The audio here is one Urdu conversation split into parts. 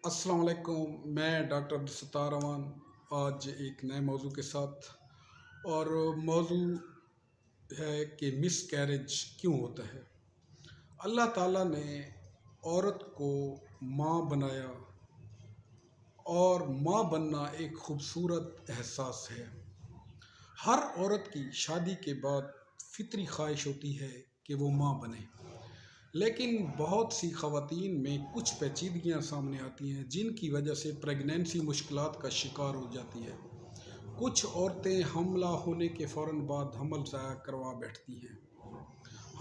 السلام علیکم، میں ڈاکٹر عبدالستار امان آج ایک نئے موضوع کے ساتھ، اور موضوع ہے کہ مس کیریج کیوں ہوتا ہے۔ اللہ تعالیٰ نے عورت کو ماں بنایا، اور ماں بننا ایک خوبصورت احساس ہے۔ ہر عورت کی شادی کے بعد فطری خواہش ہوتی ہے کہ وہ ماں بنے، لیکن بہت سی خواتین میں کچھ پیچیدگیاں سامنے آتی ہیں جن کی وجہ سے پریگنینسی مشکلات کا شکار ہو جاتی ہے۔ کچھ عورتیں حاملہ ہونے کے فوراً بعد حمل ضائع کروا بیٹھتی ہیں۔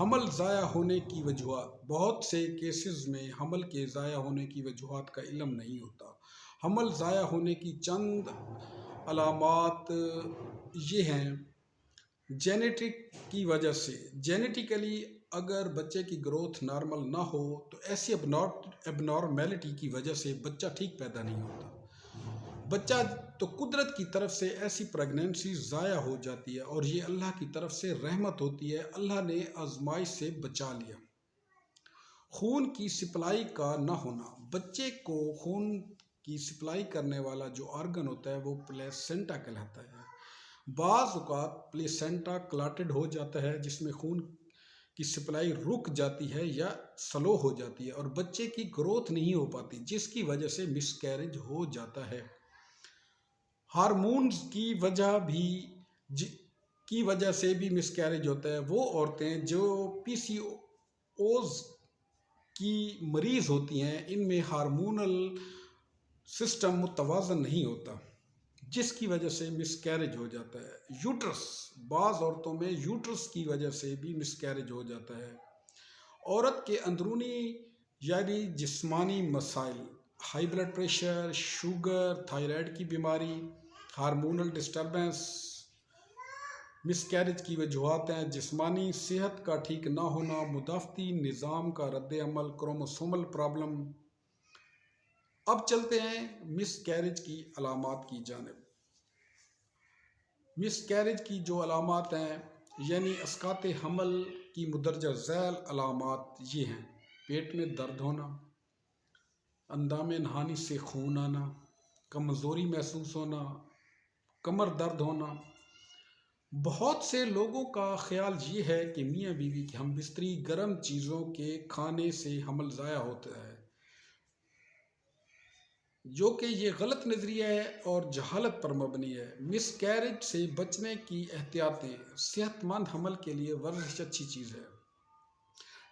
حمل ضائع ہونے کی وجوہات: بہت سے کیسز میں حمل کے ضائع ہونے کی وجوہات کا علم نہیں ہوتا۔ حمل ضائع ہونے کی چند علامات یہ ہیں: جینیٹک کی وجہ سے، جینیٹیکلی اگر بچے کی گروتھ نارمل نہ ہو تو ایسی ابنارمیلٹی کی وجہ سے بچہ ٹھیک پیدا نہیں ہوتا۔ بچہ تو قدرت کی طرف سے ایسی پریگنینسی ضائع ہو جاتی ہے، اور یہ اللہ کی طرف سے رحمت ہوتی ہے، اللہ نے آزمائش سے بچا لیا۔ خون کی سپلائی کا نہ ہونا: بچے کو خون کی سپلائی کرنے والا جو آرگن ہوتا ہے وہ پلیسینٹا کہلاتا ہے۔ بعض اوقات پلیسینٹا کلاٹڈ ہو جاتا ہے، جس میں خون کی سپلائی رک جاتی ہے یا سلو ہو جاتی ہے، اور بچے کی گروتھ نہیں ہو پاتی، جس کی وجہ سے مس کیریج ہو جاتا ہے۔ ہارمونز کی وجہ سے بھی مس کیریج ہوتا ہے۔ وہ عورتیں جو پی سی اوز کی مریض ہوتی ہیں، ان میں ہارمونل سسٹم متوازن نہیں ہوتا، جس کی وجہ سے مس کیریج ہو جاتا ہے۔ یوٹرس: بعض عورتوں میں یوٹرس کی وجہ سے بھی مس کیریج ہو جاتا ہے۔ عورت کے اندرونی یعنی جسمانی مسائل: high blood pressure, sugar, thyroid کی بیماری، ہارمونل ڈسٹربنس مس کیریج کی وجوہات ہیں۔ جسمانی صحت کا ٹھیک نہ ہونا، مدافعتی نظام کا رد عمل، کروموسومل پرابلم۔ اب چلتے ہیں مس کیریج کی علامات کی جانب۔ مس کیریج کی جو علامات ہیں یعنی اسقاط حمل کی مندرجہ ذیل علامات یہ ہیں: پیٹ میں درد ہونا، اندام نہانی سے خون آنا، کمزوری محسوس ہونا، کمر درد ہونا۔ بہت سے لوگوں کا خیال یہ ہے کہ میاں بیوی کے ہم بستری گرم چیزوں کے کھانے سے حمل ضائع ہوتا ہے، جو کہ یہ غلط نظریہ ہے اور جہالت پر مبنی ہے۔ مس کیریج سے بچنے کی احتیاطیں: صحت مند حمل کے لیے ورزش اچھی چیز ہے۔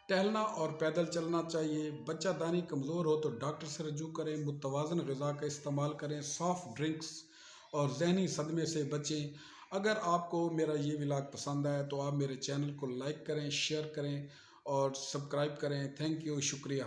ٹہلنا اور پیدل چلنا چاہیے۔ بچہ دانی کمزور ہو تو ڈاکٹر سے رجوع کریں۔ متوازن غذا کا استعمال کریں۔ سافٹ ڈرنکس اور ذہنی صدمے سے بچیں۔ اگر آپ کو میرا یہ ولاگ پسند آیا تو آپ میرے چینل کو لائک کریں، شیئر کریں اور سبسکرائب کریں۔ تھینک یو، شکریہ۔